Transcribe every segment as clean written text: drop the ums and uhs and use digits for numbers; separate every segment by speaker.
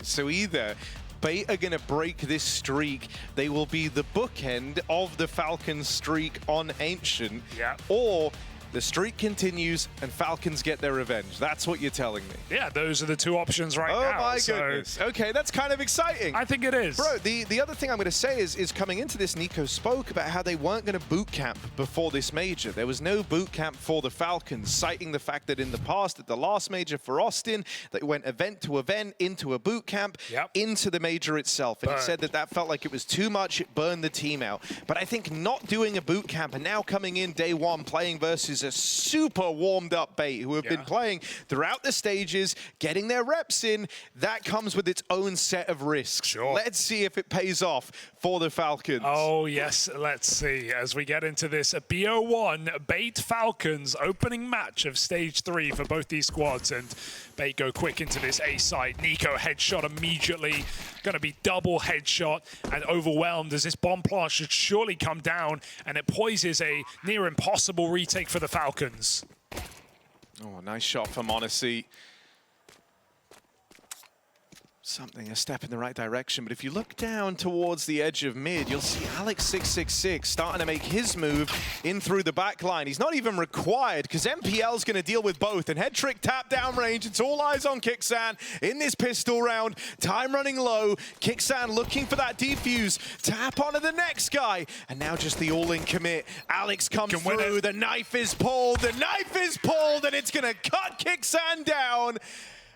Speaker 1: So either B8 are going to break this streak, they will be the bookend of the Falcons streak on Ancient, or the streak continues and Falcons get their revenge. That's what you're telling me.
Speaker 2: Yeah, those are the two options right now.
Speaker 1: Oh my goodness. Okay, that's kind of exciting.
Speaker 2: I think it is.
Speaker 1: Bro, the other thing I'm going to say is coming into this, Nico spoke about how they weren't going to boot camp before this major. There was no boot camp for the Falcons, citing the fact that in the past, at the last major for Austin, they went event to event, into a boot camp, into the major itself. And he said that that felt like it was too much, it burned the team out. But I think not doing a boot camp and now coming in day one, playing versus a super warmed up B8 who have been playing throughout the stages, getting their reps in, that comes with its own set of risks. Let's see if it pays off for the Falcons.
Speaker 2: Oh yes, let's see as we get into this BO1 B8 Falcons opening match of stage 3 for both these squads, and B8 go quick into this A site. Nico headshot immediately, going to be double headshot and overwhelmed as this bomb plant should surely come down, and it poises a near impossible retake for the Falcons.
Speaker 1: Oh, nice shot from Odyssey. A step in the right direction, but if you look down towards the edge of mid, you'll see Alex666 starting to make his move in through the back line. He's not even required because MPL's going to deal with both, and head trick tap down range. It's all eyes on Kixan in this pistol round. Time running low. Kixan looking for that defuse. Tap onto the next guy, and now just the all-in commit. Alex comes through. The knife is pulled. The knife is pulled, and it's going to cut Kixan down.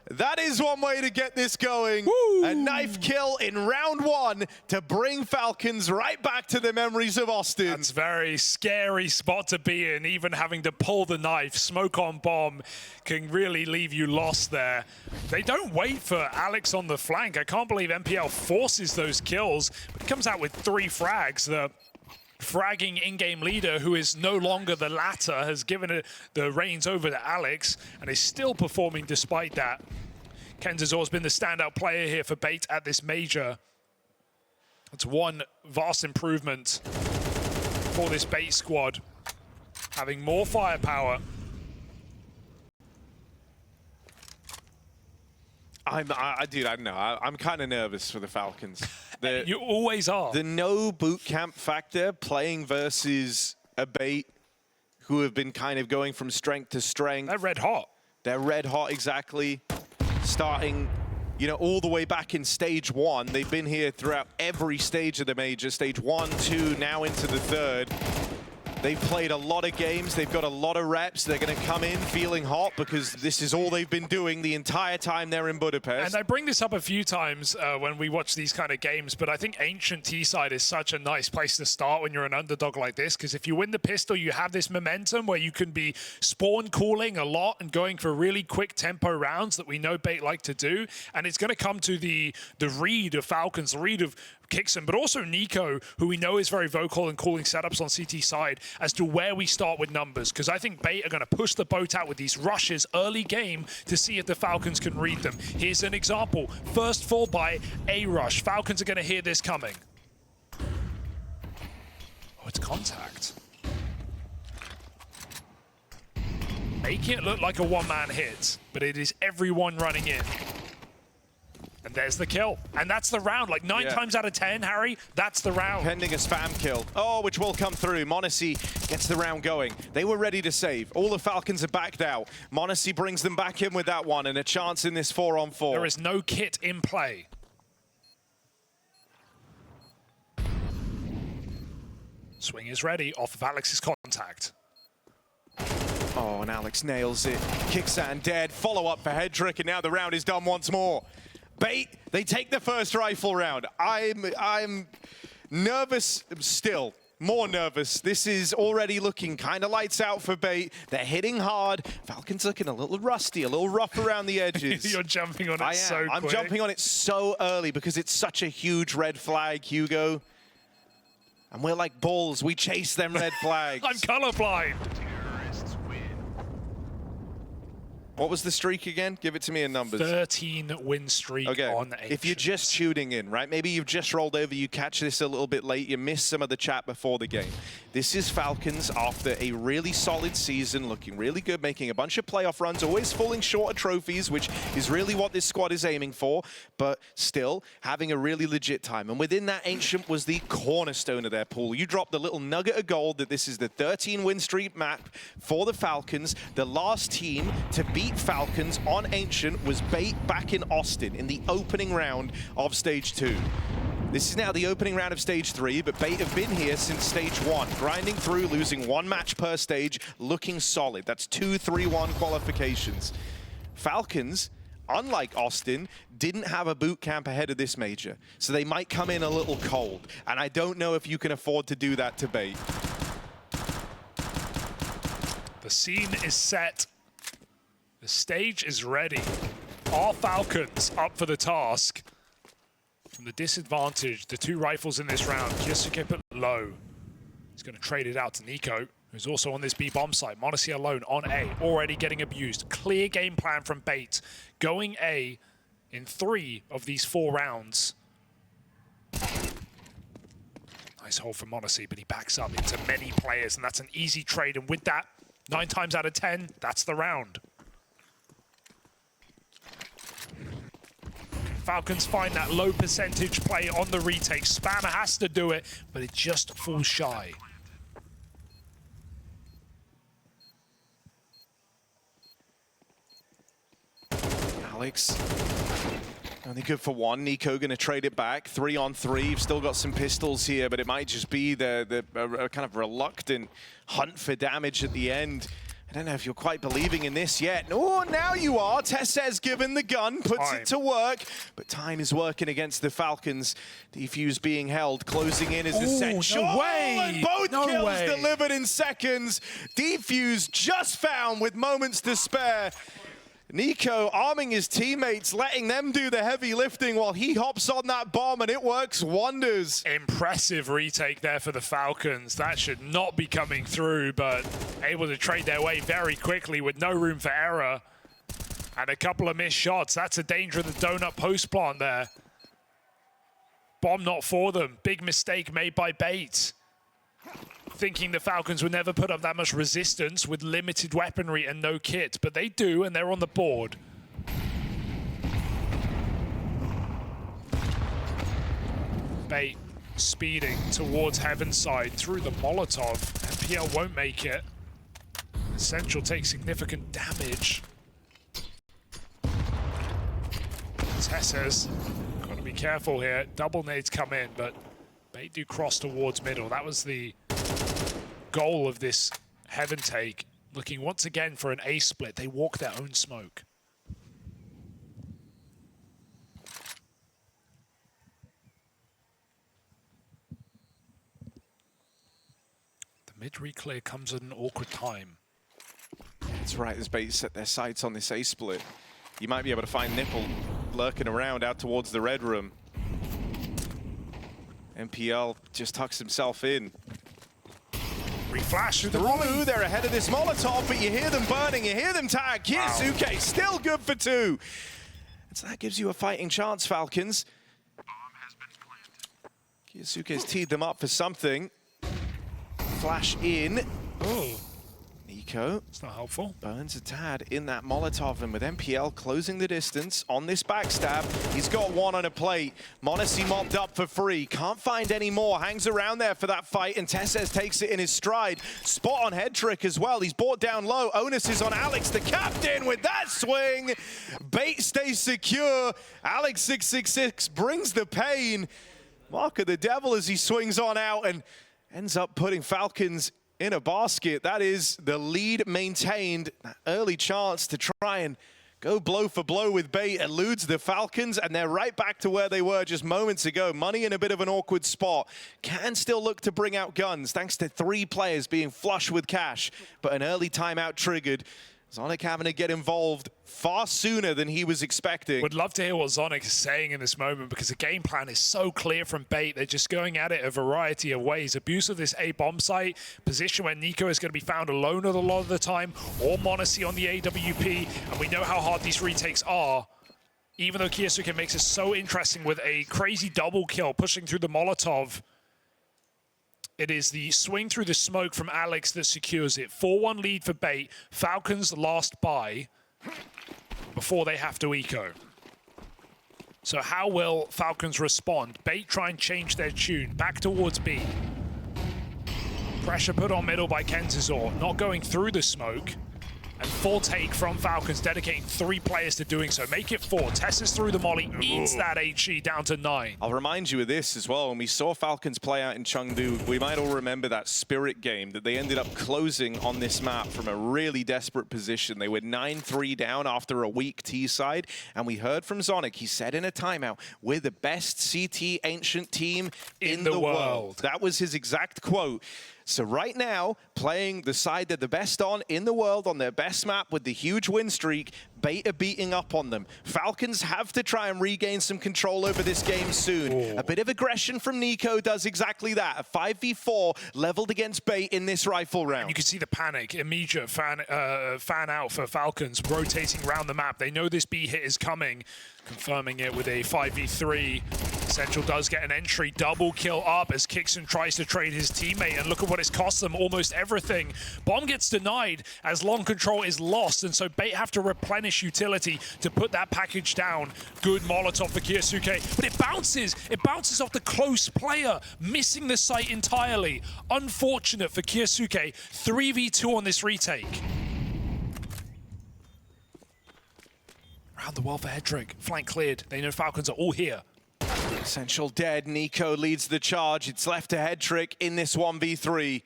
Speaker 1: That is one way to get this going. Woo! A knife kill in round 1 to bring Falcons right back to the memories of Austin.
Speaker 2: That's a very scary spot to be in, even having to pull the knife. Smoke on bomb can really leave you lost there. They don't wait for Alex on the flank. I can't believe MPL forces those kills, but he comes out with 3 frags. The fragging in-game leader, who is no longer the latter, has given the reins over to Alex and is still performing despite that. Kenzazor's been the standout player here for B8 at this major. It's one vast improvement for this B8 squad, having more firepower.
Speaker 1: Dude, I don't know. I'm kind of nervous for the Falcons.
Speaker 2: You always are.
Speaker 1: The no boot camp factor, playing versus a B8 who have been kind of going from strength to strength.
Speaker 2: They're red hot.
Speaker 1: They're red hot, exactly. Starting, you know, all the way back in stage 1. They've been here throughout every stage of the major. Stage 1, 2, now into the 3rd. They've played a lot of games. They've got a lot of reps. They're going to come in feeling hot because this is all they've been doing the entire time they're in Budapest.
Speaker 2: And I bring this up a few times when we watch these kind of games, but I think Ancient T-side is such a nice place to start when you're an underdog like this, because if you win the pistol, you have this momentum where you can be spawn calling a lot and going for really quick tempo rounds that we know B8 like to do. And it's going to come to the read of Falcons, the read of Kixan, but also Nico, who we know is very vocal and calling setups on CT side as to where we start with numbers, because I think B8 are going to push the boat out with these rushes early game to see if the Falcons can read them. Here's an example. First fall by A rush. Falcons are going to hear this coming. Oh, it's contact. Making it look like a one-man hit, but it is everyone running in. And there's the kill. And that's the round. Like 9 times out of 10, Harry, that's the round.
Speaker 1: Pending a spam kill. Oh, which will come through. m0NESY gets the round going. They were ready to save. All the Falcons are backed out. m0NESY brings them back in with that one and a chance in this 4-on-4.
Speaker 2: There is no kit in play. Swing is ready off of Alex's contact.
Speaker 1: Oh, and Alex nails it. Kixan dead. Follow up for Hedrick, and now the round is done once more. B8, they take the first rifle round. I'm nervous still. More nervous. This is already looking kind of lights out for B8. They're hitting hard. Falcons looking a little rusty, a little rough around the edges.
Speaker 2: You're jumping on it so quick.
Speaker 1: I'm jumping on it so early because it's such a huge red flag, Hugo. And we're like bulls. We chase them red flags.
Speaker 2: I'm colorblind.
Speaker 1: What was the streak again? Give it to me in numbers.
Speaker 2: 13 win streak on Ancient.
Speaker 1: If you're just tuning in, right? Maybe you've just rolled over, you catch this a little bit late, you missed some of the chat before the game. This is Falcons after a really solid season, looking really good, making a bunch of playoff runs, always falling short of trophies, which is really what this squad is aiming for, but still having a really legit time. And within that, Ancient was the cornerstone of their pool. You dropped the little nugget of gold that this is the 13 win streak map for the Falcons. The last team to beat Falcons on Ancient was B8 back in Austin in the opening round of Stage 2. This is now the opening round of Stage 3, but B8 have been here since Stage 1, grinding through, losing one match per stage, looking solid. That's 2-3-1 qualifications. Falcons, unlike Austin, didn't have a boot camp ahead of this major, so they might come in a little cold, and I don't know if you can afford to do that to B8.
Speaker 2: The scene is set. The stage is ready. Are Falcons up for the task? From the disadvantage, the two rifles in this round, Kyosuke put low. He's going to trade it out to Nico, who's also on this B bomb site. m0NESY alone on A, already getting abused. Clear game plan from B8. Going A in 3 of these 4 rounds. Nice hold for m0NESY, but he backs up into many players, and that's an easy trade. And with that, 9 times out of 10, that's the round. Falcons find that low percentage play on the retake. Spammer has to do it, but it just falls shy.
Speaker 1: Alex, only good for one. Nico going to trade it back. 3-on-3. You've still got some pistols here, but it might just be the kind of reluctant hunt for damage at the end. I don't know if you're quite believing in this yet. Oh, now you are. Tessez given the gun, puts it to work. But time is working against the Falcons. Defuse being held, closing in is essential.
Speaker 2: No way!
Speaker 1: And both kills delivered in seconds. Defuse just found with moments to spare. Nico arming his teammates, letting them do the heavy lifting while he hops on that bomb, and it works wonders.
Speaker 2: Impressive retake there for the Falcons. That should not be coming through, but able to trade their way very quickly with no room for error. And a couple of missed shots. That's a danger of the donut post plant there. Bomb not for them. Big mistake made by B8. Thinking the Falcons would never put up that much resistance with limited weaponry and no kit, but they do, and they're on the board. B8 speeding towards Heaven's side through the Molotov. MPL won't make it. Essential takes significant damage. Tessez, got to be careful here. Double nades come in, but B8 do cross towards middle. That was the goal of this Heaven take. Looking once again for an A split. They walk their own smoke. The mid reclear comes at an awkward time.
Speaker 1: That's right, as B8 set their sights on this A split. You might be able to find Nipple lurking around out towards the red room. MPL just tucks himself in.
Speaker 2: Reflash through the
Speaker 1: Through, they're ahead of this Molotov, but you hear them burning, you hear them tag. Kyosuke still good for 2. And so that gives you a fighting chance, Falcons. Kyosuke's teed them up for something. Flash in.
Speaker 2: Oh,
Speaker 1: Nico.
Speaker 2: it's not helpful.
Speaker 1: Burns a tad in that Molotov, and with MPL closing the distance on this backstab, he's got one on a plate. m0NESY mobbed up for free. Can't find any more. Hangs around there for that fight, and Tessez takes it in his stride. Spot on head trick as well. He's brought down low. Onus is on Alex, the captain, with that swing. B8 stays secure. Alex 666 brings the pain. Mark of the devil as he swings on out and ends up putting Falcons in a basket. That is the lead maintained. That early chance to try and go blow for blow with B8 eludes the Falcons, and they're right back to where they were just moments ago. m0NESY in a bit of an awkward spot. Can still look to bring out guns thanks to 3 players being flush with cash, but an early timeout triggered. Zonic having to get involved far sooner than he was expecting.
Speaker 2: Would love to hear what Zonic is saying in this moment because the game plan is so clear from B8. They're just going at it a variety of ways. Abuse of this A bomb site, position where Nico is going to be found alone a lot of the time, or Monacy on the AWP, and we know how hard these retakes are. Even though Kiyasuke makes it so interesting with a crazy double kill, pushing through the Molotov. It is the swing through the smoke from Alex that secures it. 4-1 lead for B8. Falcons last buy before they have to eco. So how will Falcons respond? B8 try and change their tune. Back towards B. Pressure put on middle by Kenzizor. Not going through the smoke. And full take from Falcons, dedicating 3 players to doing so. Make it 4. Tesses through the molly, eats that HE down to 9.
Speaker 1: I'll remind you of this as well. When we saw Falcons play out in Chengdu, we might all remember that Spirit game that they ended up closing on this map from a really desperate position. They were 9-3 down after a weak T side, and we heard from Zonic. He said in a timeout, "We're the best CT Ancient team in the world." That was his exact quote. So right now, playing the side they're the best on in the world on their best map with the huge win streak, B8 are beating up on them. Falcons have to try and regain some control over this game soon.
Speaker 2: Ooh.
Speaker 1: A bit of aggression from Nico does exactly that. A 5v4 leveled against B8 in this rifle round.
Speaker 2: You can see the panic, immediate fan out for Falcons, rotating around the map. They know this B hit is coming, confirming it with a 5v3. Central does get an entry, double kill up as Kixon tries to trade his teammate, and look at what it's cost them, almost everything. Bomb gets denied as long control is lost, and so B8 have to replenish utility to put that package down. Good Molotov for Kiyasuke, but it bounces off the close player, missing the site entirely. Unfortunate for Kiyasuke, 3v2 on this retake. Around the wall for Hedrick, flank cleared. They know Falcons are all here.
Speaker 1: Essential dead. Nico leads the charge. It's left to Hedrick in this 1v3.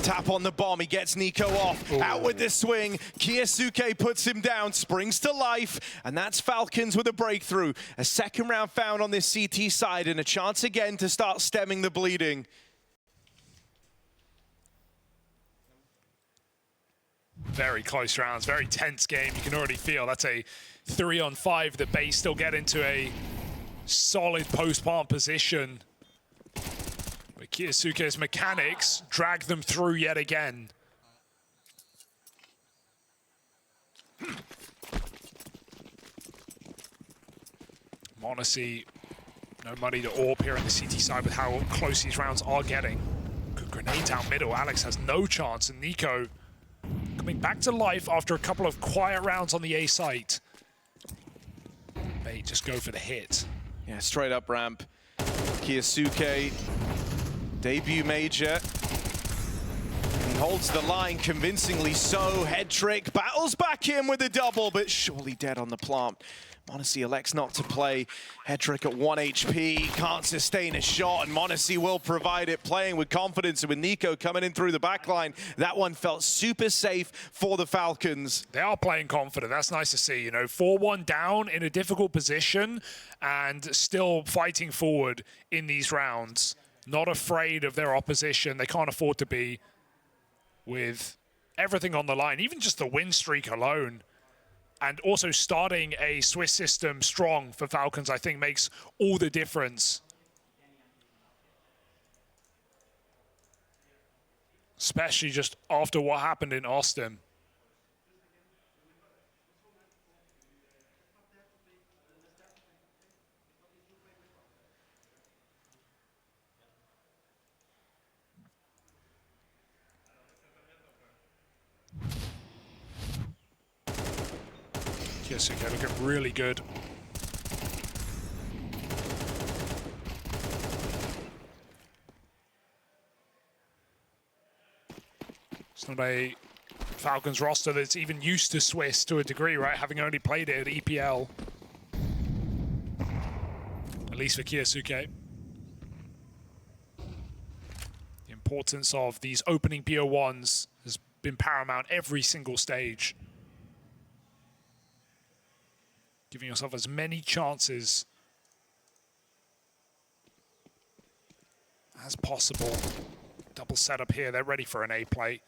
Speaker 1: Tap on the bomb. He gets Nico off. Ooh. Out with the swing. Kiyasuke puts him down. Springs to life. And that's Falcons with a breakthrough. A second round found on this CT side and a chance again to start stemming the bleeding.
Speaker 2: Very close rounds. Very tense game. You can already feel that's a 3-on-5 that B8 still get into a solid post-palm position. But Kiyasuke's mechanics drag them through yet again. Monacy, no money to AWP here on the CT side with how close these rounds are getting. Good grenade down middle. Alex has no chance, and Nico coming back to life after a couple of quiet rounds on the A site. B8 just go for the hit.
Speaker 1: Yeah, straight up ramp. Kiyasuke, debut major. He holds the line convincingly so. Hedrick battles back in with a double, but surely dead on the plant. Monacy elects not to play. Hedrick at 1 HP, can't sustain a shot, and Monacy will provide it, playing with confidence. And with Nico coming in through the backline, that one felt super safe for the Falcons.
Speaker 2: They are playing confident. That's nice to see. You know, 4-1 down in a difficult position and still fighting forward in these rounds. Not afraid of their opposition. They can't afford to be, with everything on the line, even just the win streak alone. And also starting a Swiss system strong for Falcons, I think, makes all the difference. Especially just after what happened in Austin. Kiyasuke looking really good. It's not a Falcons roster that's even used to Swiss to a degree, right? Having only played it at EPL. At least for Kiyasuke. The importance of these opening BO1s has been paramount every single stage. Giving yourself as many chances as possible. Double setup here. They're ready for an A play.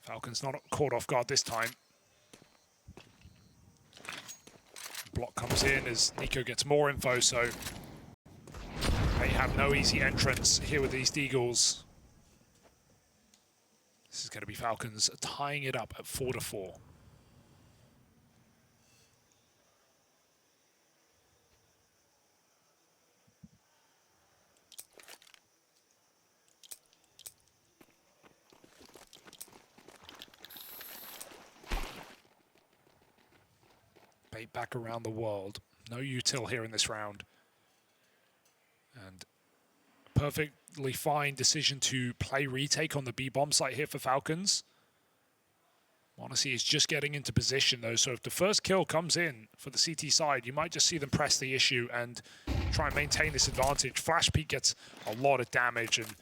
Speaker 2: Falcons not caught off guard this time. Block comes in as Nico gets more info, so they have no easy entrance here with these Deagles. This is going to be Falcons tying it up at 4-4. B8 back around the world. No util here in this round. And perfectly fine decision to play retake on the B bomb site here for Falcons. Monacy is just getting into position though, so if the first kill comes in for the CT side, you might just see them press the issue and try and maintain this advantage. Flash Peak gets a lot of damage, and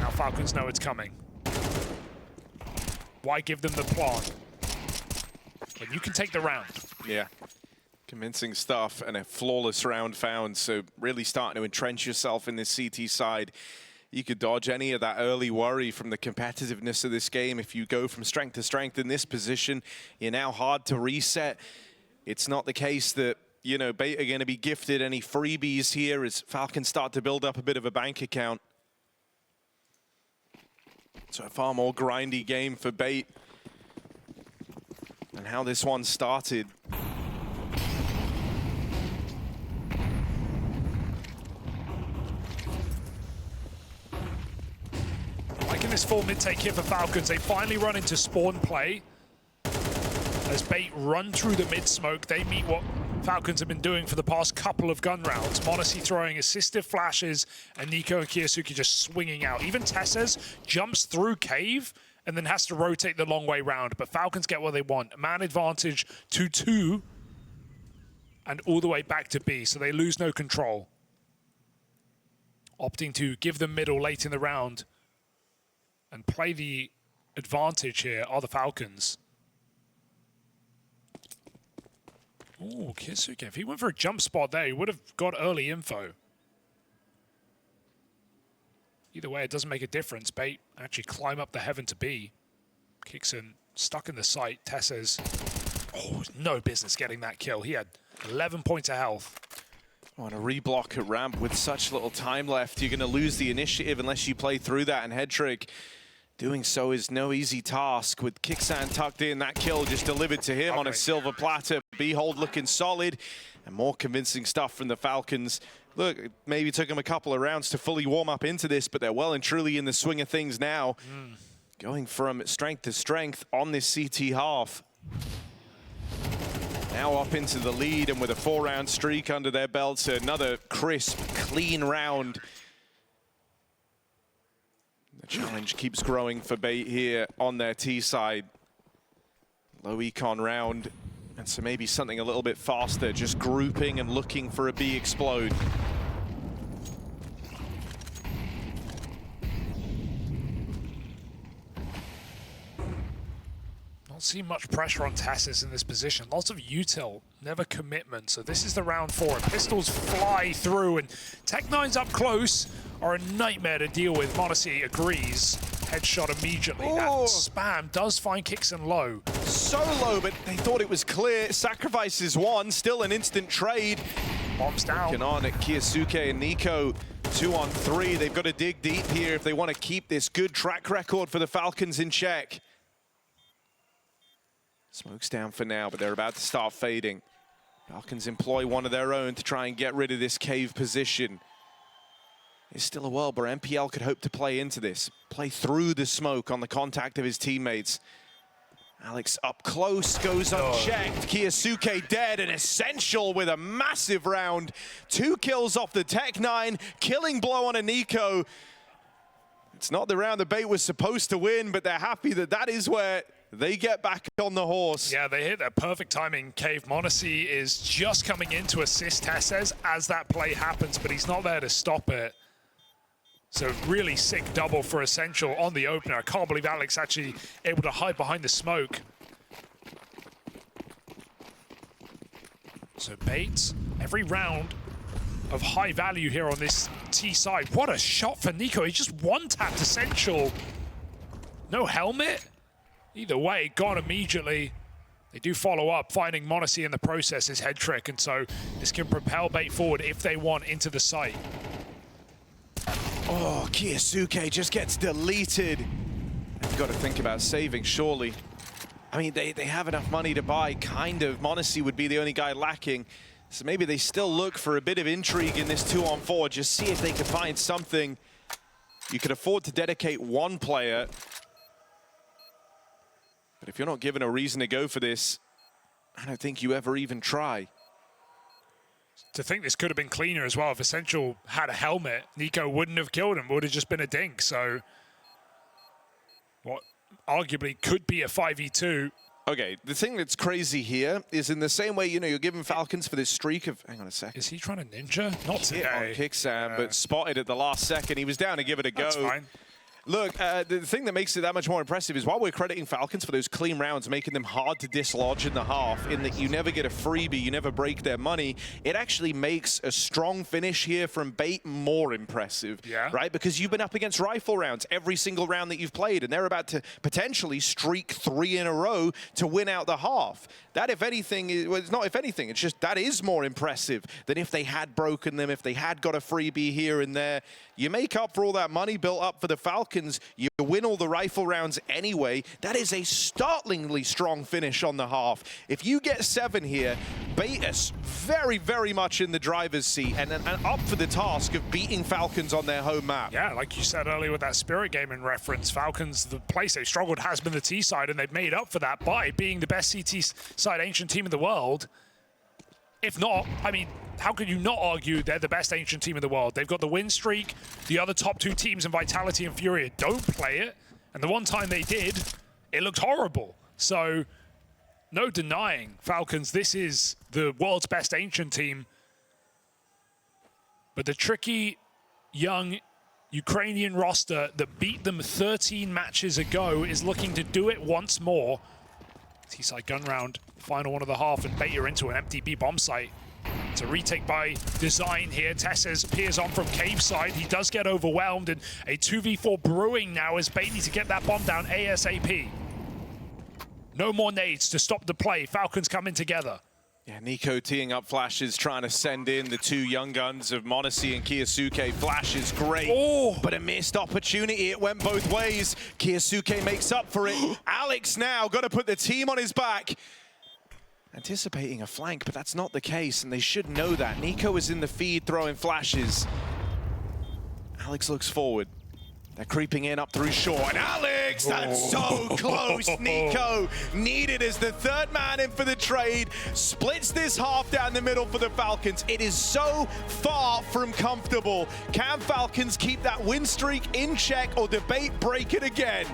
Speaker 2: now Falcons know it's coming. Why give them the plant when you can take the round?
Speaker 1: Yeah. Convincing stuff and a flawless round found, so really starting to entrench yourself in this CT side. You could dodge any of that early worry from the competitiveness of this game. If you go from strength to strength in this position, you're now hard to reset. It's not the case that, you know, B8 are going to be gifted any freebies here as Falcons start to build up a bit of a bank account. So a far more grindy game for B8. And how this one started.
Speaker 2: Liking this full mid-take here for Falcons. They finally run into spawn play. As B8 run through the mid-smoke, they meet what Falcons have been doing for the past couple of gun rounds. Monacy throwing assistive flashes, and Nico and Kiyosuke just swinging out. Even Tesses jumps through cave and then has to rotate the long way round. But Falcons get what they want. Man advantage 2-2 and all the way back to B, so they lose no control. Opting to give them middle late in the round and play the advantage here are the Falcons. Oh, Kiyosuke, if he went for a jump spot there, he would have got early info. Either way, it doesn't make a difference. B8 actually climb up the heaven to B. Kicks in, stuck in the site. Tesses, oh, no business getting that kill. He had 11 points of health.
Speaker 1: On a reblock at ramp with such little time left, you're going to lose the initiative unless you play through that. And Hedrick, doing so is no easy task. With Kicksan tucked in, that kill just delivered to him on a silver platter. B-hold looking solid, and more convincing stuff from the Falcons. Look, it maybe took them a couple of rounds to fully warm up into this, but they're well and truly in the swing of things now. Going from strength to strength on this CT half. Now up into the lead, and with a 4-round streak under their belts, another crisp, clean round. The challenge keeps growing for B8 here on their T side. Low econ round, and so maybe something a little bit faster, just grouping and looking for a B explode.
Speaker 2: Not seeing much pressure on Tassis in this position. Lots of util, never commitment. So this is the round 4. Pistols fly through, and Tech9's up close are a nightmare to deal with. Monacy agrees. Headshot immediately.
Speaker 1: Oh.
Speaker 2: That spam does find Kicksan low.
Speaker 1: So low, but they thought it was clear. Sacrifices one, still an instant trade.
Speaker 2: Bombs down.
Speaker 1: Looking on at Kiyosuke and Nico. 2 on 3. They've got to dig deep here if they want to keep this good track record for the Falcons in check. Smoke's down for now, but they're about to start fading. Falcons employ one of their own to try and get rid of this cave position. There's still a world where MPL could hope to play into this, play through the smoke on the contact of his teammates. Alex up close, goes unchecked. Kiyosuke dead, and Essential with a massive round. 2 kills off the Tech9, killing blow on a Nico. It's not the round the B8 was supposed to win, but they're happy that that is where they get back on the horse.
Speaker 2: Yeah, they hit that perfect timing. Cave Monacy is just coming in to assist Tesses as that play happens, but he's not there to stop it. So really sick double for Essential on the opener. I can't believe Alex actually able to hide behind the smoke. So B8, every round of high value here on this T side. What a shot for Nico. He just one-tapped Essential. No helmet. Either way, gone immediately. They do follow up, finding m0NESY in the process is head trick, and so this can propel B8 forward if they want into the site.
Speaker 1: Oh, Kiyosuke just gets deleted. You've got to think about saving, surely. I mean, they have enough money to buy, kind of. m0NESY would be the only guy lacking. So maybe they still look for a bit of intrigue in this 2-on-4, just see if they can find something. You could afford to dedicate one player. But if you're not given a reason to go for this, I don't think you ever even try.
Speaker 2: To think this could have been cleaner as well. If Essential had a helmet, Nico wouldn't have killed him, would have just been a dink. So what arguably could be a 5v2.
Speaker 1: Okay, the thing that's crazy here is in the same way, you know, you're giving Falcons for this streak of, hang on a second.
Speaker 2: Is he trying to ninja? Not today.
Speaker 1: Hit on Kicksam, but spotted at the last second. He was down to give it a go.
Speaker 2: That's fine.
Speaker 1: Look, the thing that makes it that much more impressive is while we're crediting Falcons for those clean rounds, making them hard to dislodge in the half, in that you never get a freebie, you never break their money, it actually makes a strong finish here from B8 more impressive, right? Because you've been up against rifle rounds every single round that you've played, and they're about to potentially streak 3 in a row to win out the half. That, if anything, well, it's not if anything, it's just that is more impressive than if they had broken them, if they had got a freebie here and there. You make up for all that money built up for the Falcons. You win all the rifle rounds anyway. That is a startlingly strong finish on the half. If you get 7 here, B8 is very, very much in the driver's seat and up for the task of beating Falcons on their home map.
Speaker 2: Yeah, like you said earlier with that Spirit Gaming reference, Falcons, the place they've struggled has been the T side, and they've made up for that by being the best CT side Ancient team in the world. If not, I mean, how could you not argue they're the best Ancient team in the world? They've got the win streak. The other top 2 teams in Vitality and Furia don't play it. And the one time they did, it looked horrible. So, no denying, Falcons, this is the world's best Ancient team. But the tricky, young Ukrainian roster that beat them 13 matches ago is looking to do it once more. T-side gun round, final one of the half, and B8 are into an MTB bomb site. It's a retake by design here. Tesses appears on from cave side. He does get overwhelmed, and a 2v4 brewing now as B8 needs to get that bomb down ASAP. No more nades to stop the play. Falcons coming together.
Speaker 1: Yeah, Nico teeing up flashes, trying to send in the 2 young guns of m0NESY and Kiyosuke. Flash is great, but a missed opportunity. It went both ways. Kiyosuke makes up for it. Alex now got to put the team on his back. Anticipating a flank, but that's not the case, and they should know that. Nico is in the feed throwing flashes. Alex looks forward. They're creeping in up through short, and Alex, that's so close. Nico, needed as the 3rd man in for the trade, splits this half down the middle for the Falcons. It is so far from comfortable. Can Falcons keep that win streak in check, or do B8 break it again?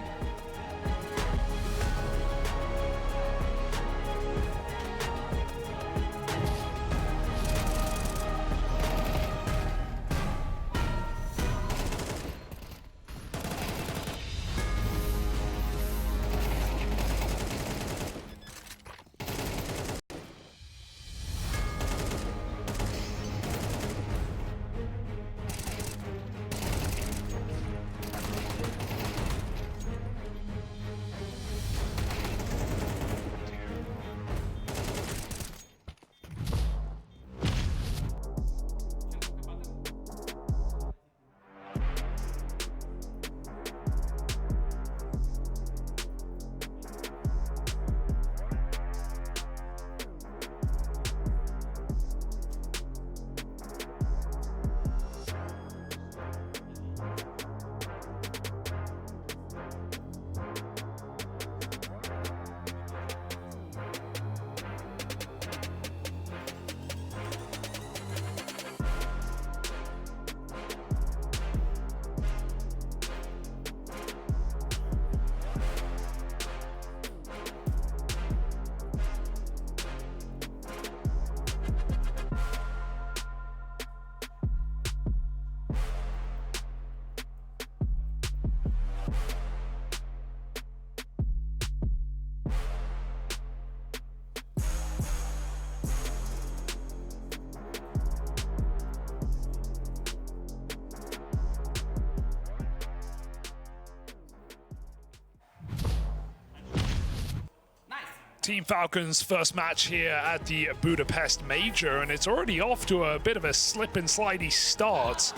Speaker 2: Team Falcons' first match here at the Budapest Major, and it's already off to a bit of a slip and slidey start.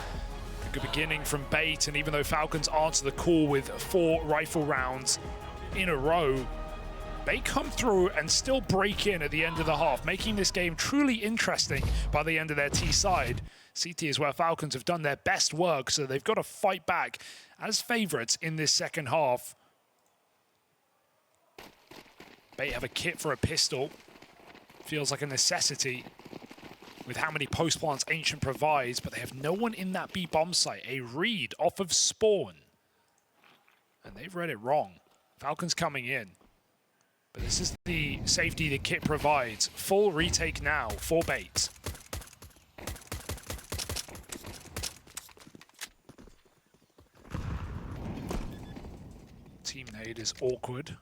Speaker 2: A good beginning from B8, and even though Falcons answer the call with 4 rifle rounds in a row, B8 come through and still break in at the end of the half, making this game truly interesting by the end of their T side. CT is where Falcons have done their best work, so they've got to fight back as favorites in this second half. B8 have a kit for a pistol. Feels like a necessity with how many post plants Ancient provides, but they have no one in that B bomb site. A read off of spawn. And they've read it wrong. Falcons coming in. But this is the safety the kit provides. Full retake now for B8. Team nade is awkward.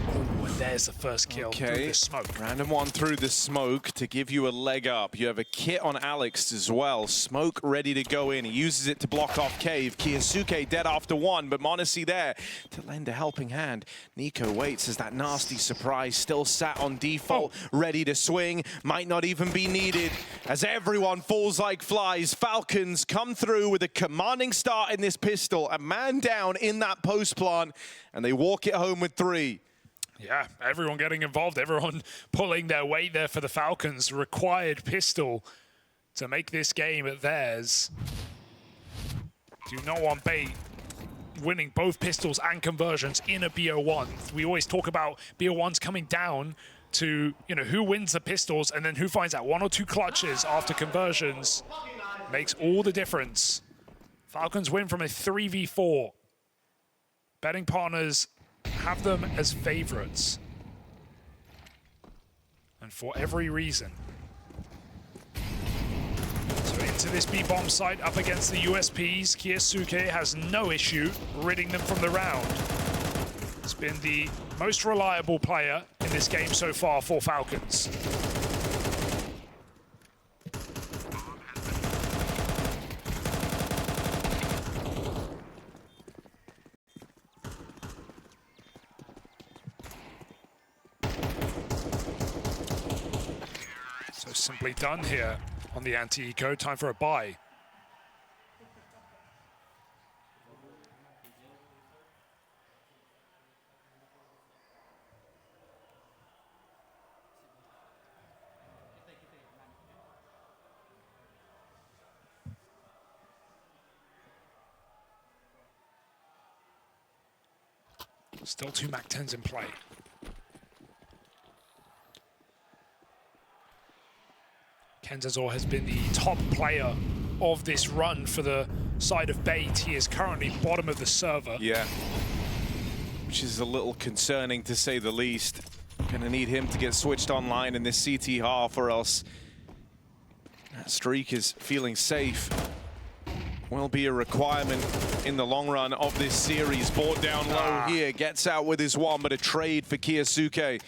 Speaker 2: Oh, and there's the first kill through the smoke.
Speaker 1: Random one through the smoke to give you a leg up. You have a kit on Alex as well. Smoke ready to go in. He uses it to block off Cave. Kiyosuke dead after one, but m0NESY there to lend a helping hand. Nico waits as that nasty surprise still sat on default, ready to swing. Might not even be needed as everyone falls like flies. Falcons come through with a commanding start in this pistol. A man down in that post plant, and they walk it home with 3.
Speaker 2: Yeah, everyone getting involved, everyone pulling their weight there for the Falcons. Required pistol to make this game theirs. Do not want B8 winning both pistols and conversions in a BO1. We always talk about BO1s coming down to, you know, who wins the pistols and then who finds that 1 or 2 clutches after conversions. Makes all the difference. Falcons win from a 3v4. Betting partners have them as favorites. And for every reason. So into this B-bomb site up against the USPs. Kiyosuke has no issue ridding them from the round. It's been the most reliable player in this game so far for Falcons. Simply done here on the anti-eco. Time for a buy. Still 2 MAC-10s in play. Kenzazor has been the top player of this run for the side of B8. He is currently bottom of the server.
Speaker 1: Yeah, which is a little concerning to say the least. Gonna need him to get switched online in this CT half, or else that streak is feeling safe. Will be a requirement in the long run of this series. Bought down low here, gets out with his 1, but a trade for Kiyosuke.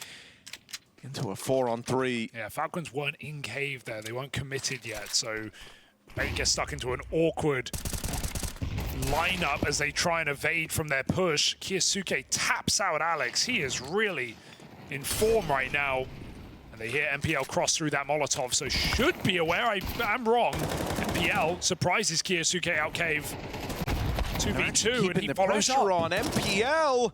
Speaker 1: Into a 4-on-3.
Speaker 2: Yeah, Falcons weren't in cave there. They weren't committed yet. So they get stuck into an awkward lineup as they try and evade from their push. Kiyosuke taps out Alex. He is really in form right now. And they hear MPL cross through that Molotov, so should be aware. I'm wrong. MPL surprises Kiyosuke out cave. 2v2, and he follows up.
Speaker 1: On MPL.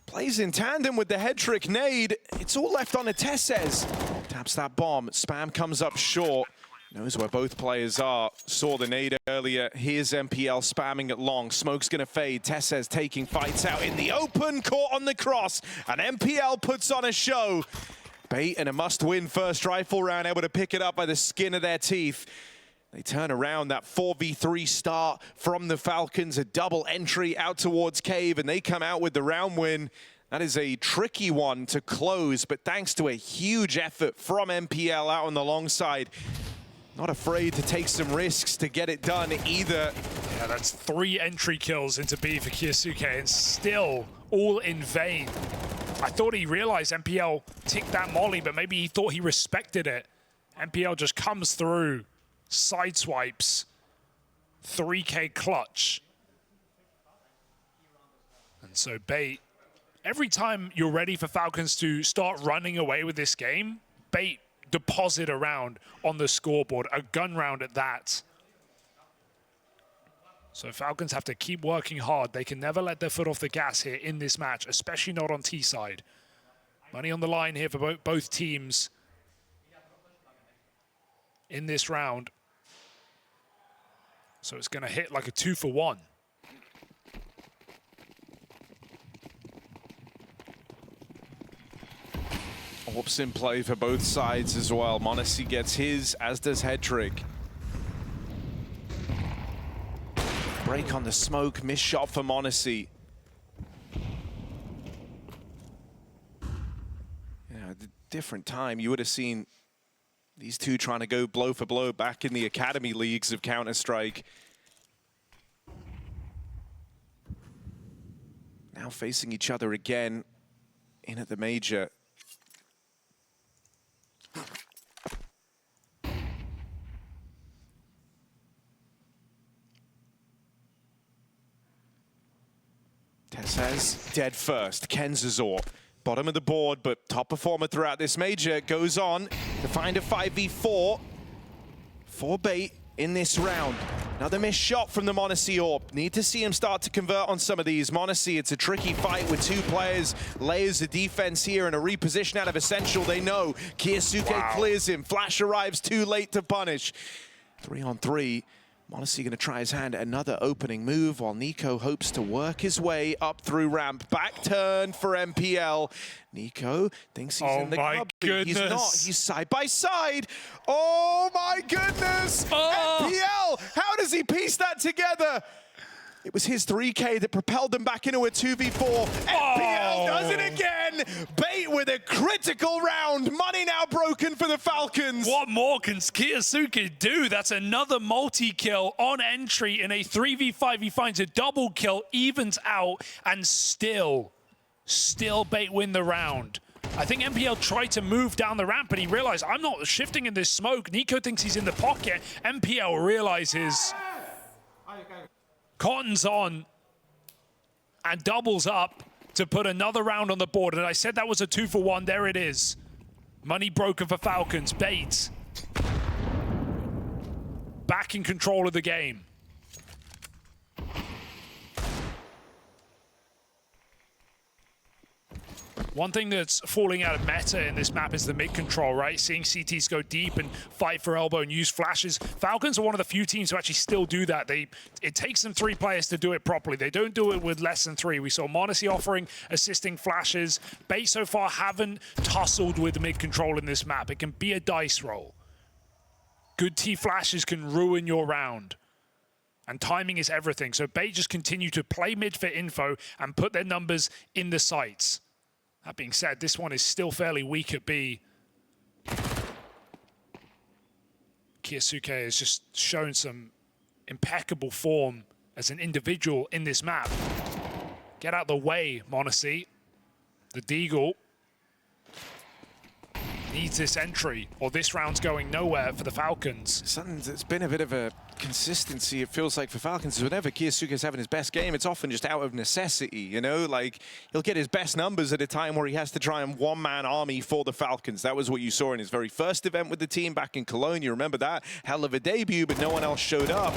Speaker 1: Plays in tandem with the head trick nade. It's all left on a Tesses. Taps that bomb. Spam comes up short. Knows where both players are. Saw the nade earlier. Here's MPL spamming it long. Smoke's gonna fade. Tesses taking fights out in the open. Caught on the cross. And MPL puts on a show. B8 and a must-win first rifle round, able to pick it up by the skin of their teeth. They turn around that 4v3 start from the Falcons, a double entry out towards cave, and they come out with the round win. That is a tricky one to close, but thanks to a huge effort from MPL out on the long side, not afraid to take some risks to get it done either.
Speaker 2: Yeah, that's 3 entry kills into B for Kiyosuke, and still all in vain. I thought he realized MPL ticked that molly, but maybe he thought he respected it. MPL just comes through. Side swipes, 3K clutch. And so B8 every time you're ready for Falcons to start running away with this game, B8 deposit a round on the scoreboard, a gun round at that. So Falcons have to keep working hard. They can never let their foot off the gas here in this match, especially not on T side. Money on the line here for both teams in this round. So it's going to hit like a 2-for-1.
Speaker 1: Orbs in play for both sides as well. m0NESY gets his, as does Hedrick. Break on the smoke, missed shot for m0NESY. Yeah, different time. You would have seen these two trying to go blow for blow back in the academy leagues of Counter-Strike. Now facing each other again in at the Major. Tessaz dead first. Kenzazor, bottom of the board, but top performer throughout this Major, goes on to find a 5v4 for B8 in this round. Another missed shot from the m0NESY Orb. Need to see him start to convert on some of these. m0NESY, it's a tricky fight with two players. Layers of defense here and a reposition out of Essential. They know Kiyosuke clears him. Flash arrives too late to punish. 3-on-3. m0NESY going to try his hand at another opening move while NiKo hopes to work his way up through ramp. Back turn for MPL. NiKo thinks he's in the
Speaker 2: my
Speaker 1: cubby.
Speaker 2: goodness.
Speaker 1: He's not. He's side by side. Oh my goodness. MPL. How does he piece that together? It was his 3K that propelled them back into a 2v4. MPL does it again. B8 with a critical round. Money now broken for the Falcons.
Speaker 2: What more can Kiyosuke do? That's another multi-kill on entry in a 3v5. He finds a double kill, evens out, and still B8 win the round. I think MPL tried to move down the ramp, but he realized, I'm not shifting in this smoke. NiKo thinks he's in the pocket. MPL realizes Cotton's on and doubles up to put another round on the board. And I said that was a 2-for-1. There it is. Money broken for Falcons. B8 back in control of the game. One thing that's falling out of meta in this map is the mid control, right? Seeing CTs go deep and fight for elbow and use flashes. Falcons are one of the few teams who actually still do that. It takes them 3 players to do it properly. They don't do it with less than 3. We saw m0NESY offering assisting flashes. B8 so far haven't tussled with mid control in this map. It can be a dice roll. Good T flashes can ruin your round. And timing is everything. So B8 just continue to play mid for info and put their numbers in the sights. That being said, this one is still fairly weak at B. Kiyosuke has just shown some impeccable form as an individual in this map. Get out the way, m0NESY. The Deagle needs this entry, or this round's going nowhere for the Falcons.
Speaker 1: Something that's been a bit of a consistency, it feels like, for Falcons, is whenever Kiyosuke's having his best game, it's often just out of necessity, you know? Like, he'll get his best numbers at a time where he has to try and one-man army for the Falcons. That was what you saw in his very first event with the team back in Cologne. You remember that? Hell of a debut, but no one else showed up.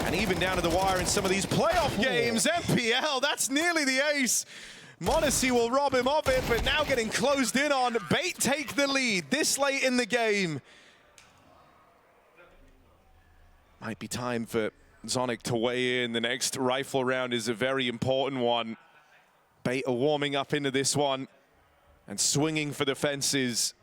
Speaker 1: And even down to the wire in some of these playoff games, MPL, that's nearly the ace. m0NESY will rob him of it, but now getting closed in on. B8 take the lead this late in the game. Might be time for Zonic to weigh in. The next rifle round is a very important one. B8 are warming up into this one and swinging for the fences.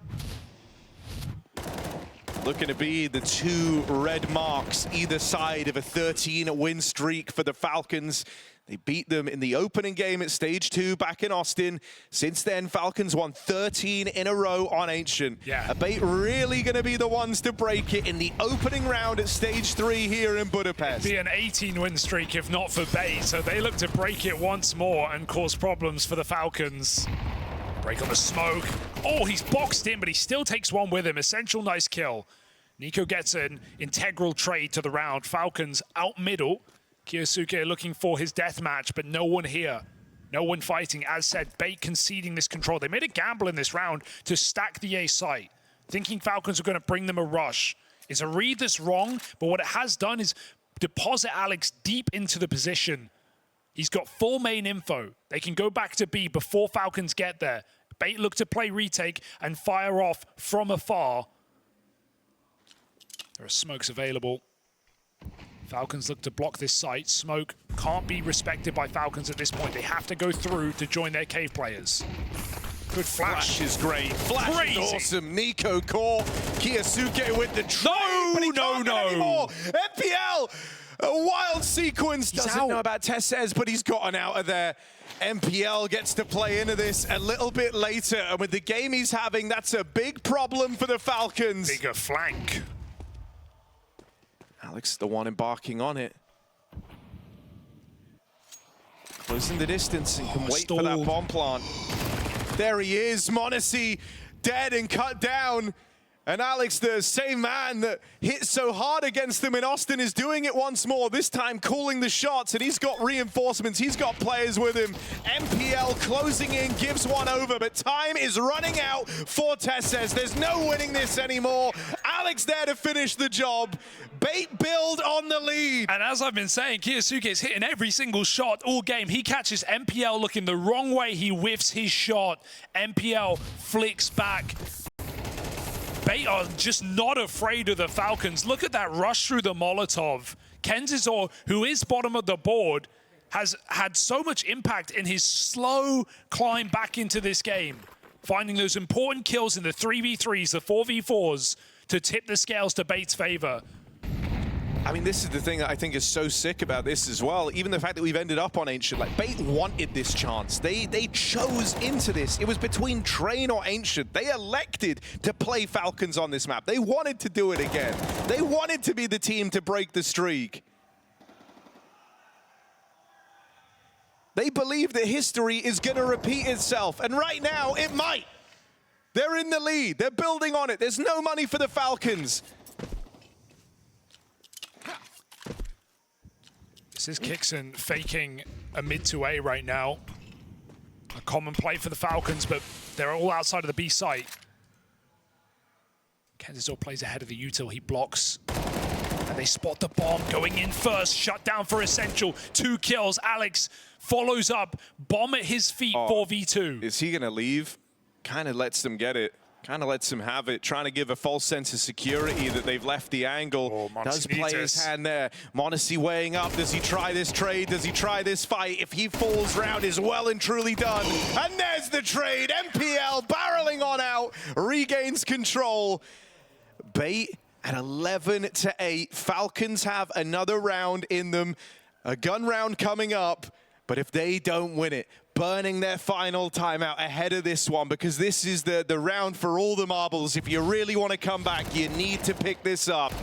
Speaker 1: Looking to be the 2 red marks either side of a 13-win streak for the Falcons. They beat them in the opening game at Stage 2 back in Austin. Since then, Falcons won 13 in a row on Ancient.
Speaker 2: Yeah.
Speaker 1: Are B8 really going to be the ones to break it in the opening round at Stage 3 here in Budapest?
Speaker 2: It'd be an 18-win streak if not for B8, so they look to break it once more and cause problems for the Falcons. Break on the smoke. Oh, he's boxed in, but he still takes one with him. Essential, nice kill. NiKo gets an integral trade to the round. Falcons out middle. Kiyosuke looking for his death match, but no one here. No one fighting. As said, B8 conceding this control. They made a gamble in this round to stack the A site, thinking Falcons are going to bring them a rush. It's a read that's wrong, but what it has done is deposit Alex deep into the position. He's got full main info. They can go back to B before Falcons get there. B8 look to play retake and fire off from afar. There are smokes available. Falcons look to block this site. Smoke can't be respected by Falcons at this point. They have to go through to join their cave players. Good flash.
Speaker 1: Flash is great. Flash is awesome. Nico core. Kiyosuke with the trade, but he can't get any more. MPL, a wild sequence. Doesn't know about Tessez, but he's gotten out of there. MPL gets to play into this a little bit later, and with the game he's having, that's a big problem for the Falcons.
Speaker 2: Bigger flank.
Speaker 1: Alex, the one embarking on it. Closing the distance and can wait for that bomb plant. There he is, m0NESY dead and cut down. And Alex, the same man that hit so hard against them in Austin, is doing it once more, this time calling the shots, and he's got reinforcements, he's got players with him. MPL closing in, gives one over, but time is running out for Tessez. There's no winning this anymore. Alex there to finish the job. B8 build on the lead.
Speaker 2: And as I've been saying, Kiyosuke is hitting every single shot all game. He catches MPL looking the wrong way. He whiffs his shot. MPL flicks back. B8 are just not afraid of the Falcons. Look at that rush through the Molotov. Kenzizor, who is bottom of the board, has had so much impact in his slow climb back into this game. Finding those important kills in the 3v3s, the 4v4s, to tip the scales to B8's favor.
Speaker 1: I mean, this is the thing that I think is so sick about this as well. Even the fact that we've ended up on Ancient, like, B8 wanted this chance. They chose into this. It was between Train or Ancient. They elected to play Falcons on this map. They wanted to do it again. They wanted to be the team to break the streak. They believe that history is going to repeat itself, and right now, it might. They're in the lead. They're building on it. There's no money for the Falcons.
Speaker 2: This is Kixon faking a mid to A right now. A common play for the Falcons, but they're all outside of the B site. Kenzizor plays ahead of the util. He blocks. And they spot the bomb going in first. Shut down for Essential. 2 kills. Alex follows up. Bomb at his feet, 4v2.
Speaker 1: Is he going to leave? Kind of lets them get it. Kind of lets him have it, trying to give a false sense of security that they've left the angle. Does play his hand there. m0NESY weighing up. Does he try this trade? Does he try this fight? If he falls, round is well and truly done. And there's the trade. MPL barreling on out, regains control. B8 at 11-8. Falcons have another round in them. A gun round coming up. But if they don't win it, burning their final timeout ahead of this one, because this is the round for all the marbles. If you really want to come back, you need to pick this up.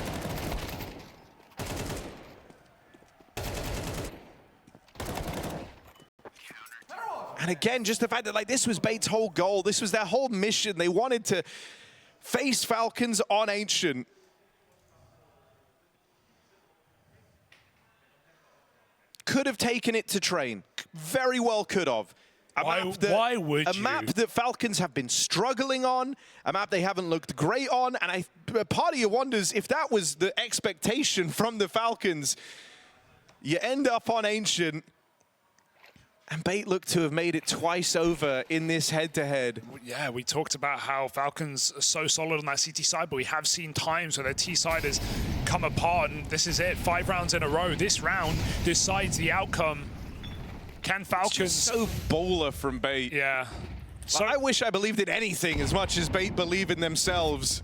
Speaker 1: And again, just the fact that, like, this was B8's whole goal. This was their whole mission. They wanted to face Falcons on Ancient. Could have taken it to Train. Very well could have.
Speaker 2: Why would you?
Speaker 1: A map that Falcons have been struggling on, a map they haven't looked great on, and part of you wonders if that was the expectation from the Falcons. You end up on Ancient, and B8 look to have made it twice over in this head-to-head.
Speaker 2: Yeah, we talked about how Falcons are so solid on that CT side, but we have seen times where their T side has come apart, and this is it, 5 rounds in a row. This round decides the outcome. Can Falcons...
Speaker 1: It's so bowler from B8.
Speaker 2: Yeah. So
Speaker 1: I wish I believed in anything as much as B8 believe in themselves.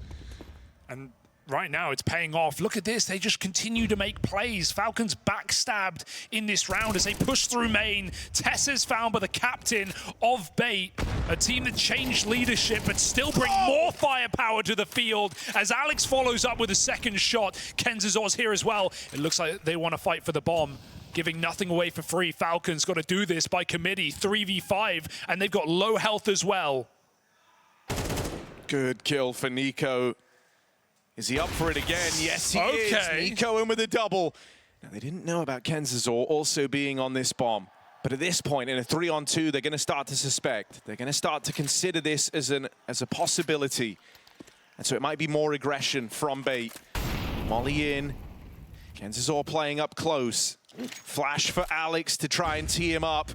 Speaker 2: And right now, it's paying off. Look at this. They just continue to make plays. Falcons backstabbed in this round as they push through main. Tess is found by the captain of B8, a team that changed leadership but still bring more firepower to the field as Alex follows up with a second shot. Kenzizor's here as well. It looks like they want to fight for the bomb, giving nothing away for free. Falcons got to do this by committee, 3v5, and they've got low health as well.
Speaker 1: Good kill for Nico. Is he up for it again? Yes, he is. Nico in with a double. Now, they didn't know about Kenzizor also being on this bomb. But at this point, in a 3-on-2, they're going to start to suspect. They're going to start to consider this as a possibility. And so it might be more aggression from B8. Molly in. Kenzazor playing up close. Flash for Alex to try and tee him up.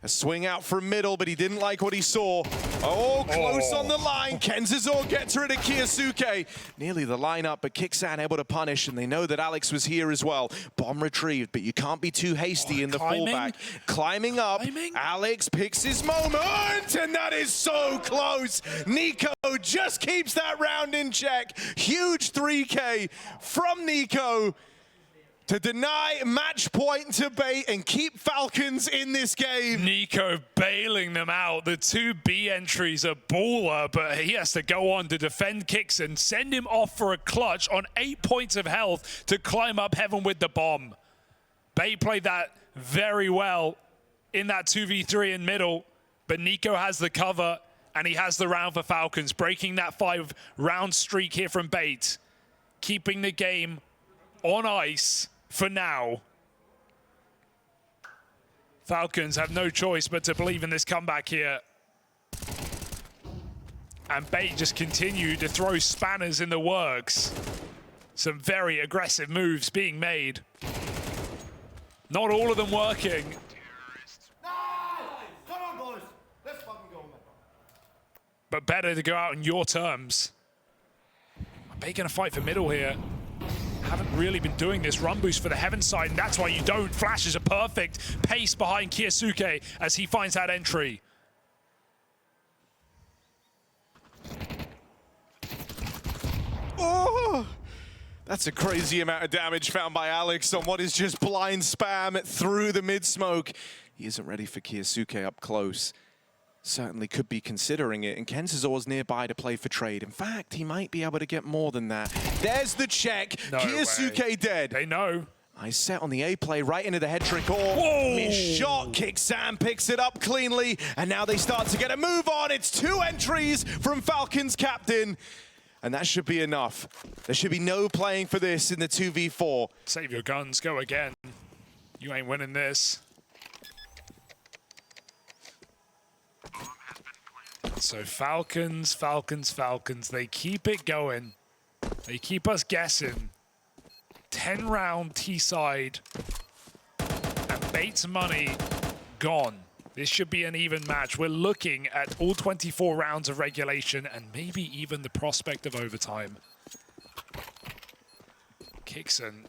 Speaker 1: A swing out from middle, but he didn't like what he saw. Oh, close on the line. Kenzazor gets rid of Kiyosuke. Nearly the lineup, but Kixan able to punish, and they know that Alex was here as well. Bomb retrieved, but you can't be too hasty in the fallback. Climbing up. Alex picks his moment, and that is so close. Nico just keeps that round in check. Huge 3K from Nico to deny match point to B8 and keep Falcons in this game.
Speaker 2: Nico bailing them out. The 2B entries are baller, but he has to go on to defend kicks and send him off for a clutch on 8 points of health to climb up heaven with the bomb. B8 played that very well in that 2v3 in middle, but Nico has the cover and he has the round for Falcons, breaking that 5-round streak here from B8, keeping the game on ice for now. Falcons have no choice but to believe in this comeback here. And B8 just continue to throw spanners in the works. Some very aggressive moves being made. Not all of them working. But better to go out on your terms. Are B8 gonna fight for middle here? Haven't really been doing this. Run boost for the heaven side, and that's why you don't. Flash is a perfect pace behind Kiyosuke as he finds that entry.
Speaker 1: Oh, that's a crazy amount of damage found by Alex on what is just blind spam through the mid-smoke. He isn't ready for Kiyosuke up close. Certainly could be considering it, and Kenzazor's nearby to play for trade. In fact, he might be able to get more than that. There's the check.
Speaker 2: No
Speaker 1: Kiyosuke
Speaker 2: way.
Speaker 1: dead.
Speaker 2: They know.
Speaker 1: Nice set on the A play, right into the head trick. Oh, missed shot. Kixan picks it up cleanly, and now they start to get a move on. It's 2 entries from Falcons captain, and that should be enough. There should be no playing for this in the 2v4.
Speaker 2: Save your guns, go again. You ain't winning this. So Falcons, Falcons, Falcons, they keep it going. They keep us guessing. 10-round T-side and B8's money gone. This should be an even match. We're looking at all 24 rounds of regulation and maybe even the prospect of overtime. Kixan,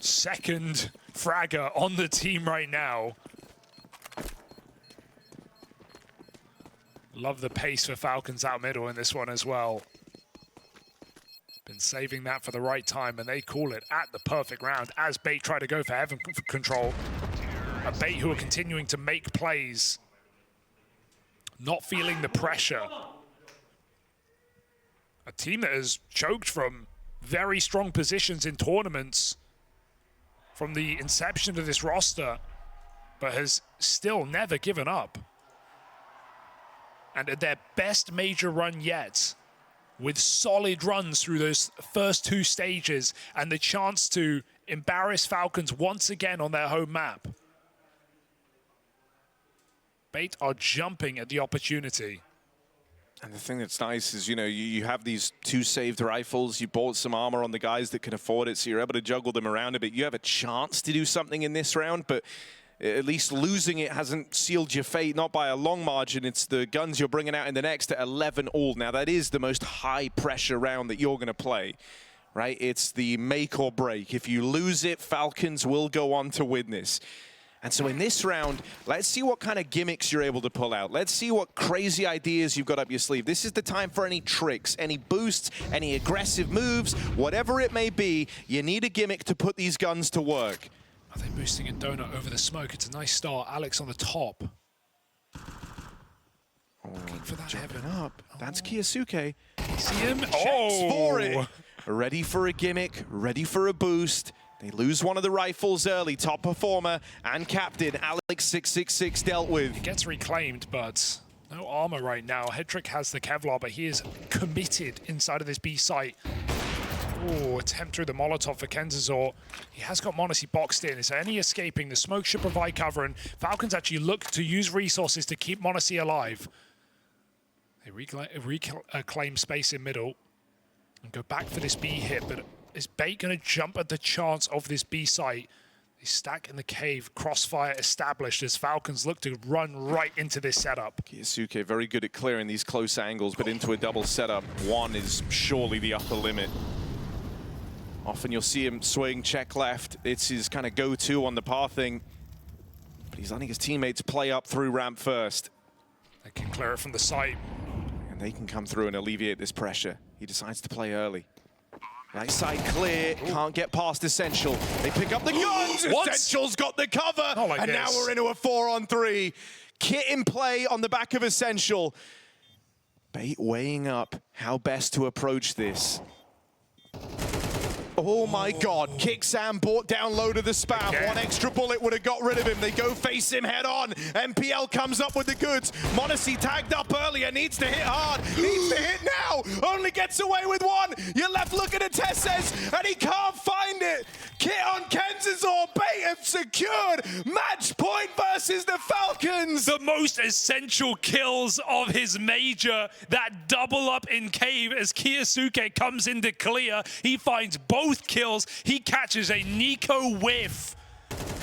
Speaker 2: second fragger on the team right now. Love the pace for Falcons out middle in this one as well. Been saving that for the right time, and they call it at the perfect round as B8 try to go for heaven control. A B8 who are continuing to make plays, not feeling the pressure. A team that has choked from very strong positions in tournaments from the inception of this roster, but has still never given up. And at their best major run yet, with solid runs through those first 2 stages and the chance to embarrass Falcons once again on their home map. B8 are jumping at the opportunity.
Speaker 1: And the thing that's nice is, you know, you have these 2 saved rifles, you bought some armor on the guys that can afford it, so you're able to juggle them around a bit. You have a chance to do something in this round, but at least losing it hasn't sealed your fate, not by a long margin. It's the guns you're bringing out in the next at 11-all. Now, that is the most high-pressure round that you're going to play, right? It's the make or break. If you lose it, Falcons will go on to win this. And so in this round, let's see what kind of gimmicks you're able to pull out. Let's see what crazy ideas you've got up your sleeve. This is the time for any tricks, any boosts, any aggressive moves, whatever it may be. You need a gimmick to put these guns to work.
Speaker 2: Are they boosting in Donut over the smoke? It's a nice start. Alex on the top.
Speaker 1: For that jumping up. That's Kiyosuke.
Speaker 2: See him?
Speaker 1: Checks for it. Ready for a gimmick, ready for a boost. They lose one of the rifles early. Top performer and captain, Alex 666 dealt with.
Speaker 2: It gets reclaimed, but no armor right now. Hedrick has the Kevlar, but he is committed inside of this B site. Oh, attempt through the Molotov for Kenzazor. He has got m0NESY boxed in. Is any escaping? The smoke should provide cover, and Falcons actually look to use resources to keep m0NESY alive. They reclaim space in middle and go back for this B hit, but is B8 going to jump at the chance of this B site? They stack in the cave, crossfire established as Falcons look to run right into this setup.
Speaker 1: Kiyosuke very good at clearing these close angles, but into a double setup. One is surely the upper limit. Often you'll see him swing, check left. It's his kind of go-to on the pathing. But he's letting his teammates play up through ramp first.
Speaker 2: They can clear it from the site.
Speaker 1: And they can come through and alleviate this pressure. He decides to play early. Right side clear, can't get past Essential. They pick up the guns, Essential's got the cover, and now we're into a 4-on-3. Kit in play on the back of Essential. B8 weighing up how best to approach this. Oh my God, Kick Sam brought down low to the spam.
Speaker 2: Again.
Speaker 1: One extra bullet would have got rid of him. They go face him head on. MPL comes up with the goods. m0NESY tagged up earlier, needs to hit hard, needs to hit now. Only gets away with one. You're left looking at Tesses, and he can't find it. Kit on Kenzazor, B8 have secured match point versus the Falcons.
Speaker 2: The most essential kills of his major. That double up in cave as Kiyosuke comes into clear. He finds both kills. He catches a Nico whiff.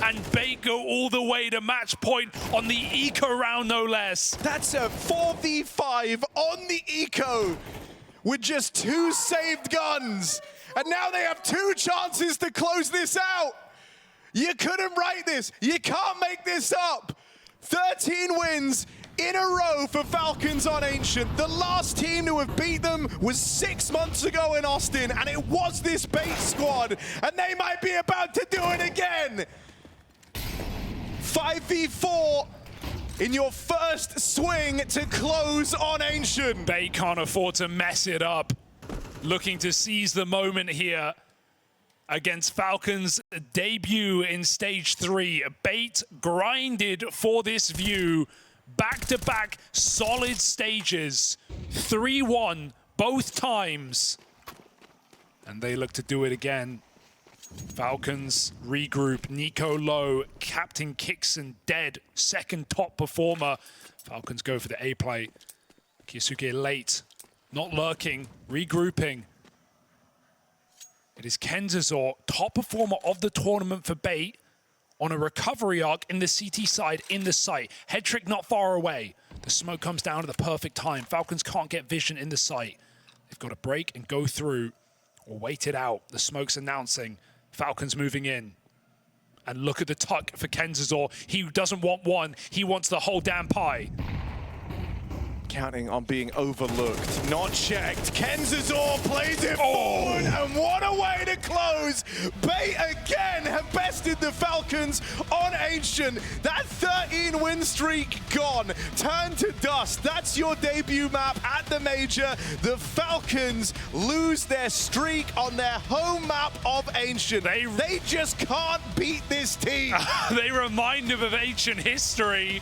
Speaker 2: And B8 go all the way to match point on the eco round, no less.
Speaker 1: That's a 4v5 on the eco with just 2 saved guns. And now they have 2 chances to close this out. You couldn't write this. You can't make this up. 13 wins in a row for Falcons on Ancient. The last team to have beat them was 6 months ago in Austin, and it was this B8 squad, and they might be about to do it again. 5v4 in your first swing to close on Ancient.
Speaker 2: B8 can't afford to mess it up. Looking to seize the moment here against Falcons' debut in stage 3. B8 grinded for this view. Back-to-back solid stages. 3-1 both times. And they look to do it again. Falcons regroup. Nico low. Captain Kixon dead. Second top performer. Falcons go for the A play. Kiyosuke late. Not lurking. Regrouping. It is Kenzazor, top performer of the tournament for B8, on a recovery arc in the CT side in the site. Head trick not far away. The smoke comes down at the perfect time. Falcons can't get vision in the site. They've got to break and go through or wait it out. The smoke's announcing. Falcons moving in. And look at the tuck for Kenzazor. He doesn't want one. He wants the whole damn pie.
Speaker 1: Counting on being overlooked, not checked. Kenzazor plays it forward, and what a way to close. B8 again have bested the Falcons on Ancient. That 13 win streak gone, turned to dust. That's your debut map at the Major. The Falcons lose their streak on their home map of Ancient. They just can't beat this team.
Speaker 2: They remind him of ancient history.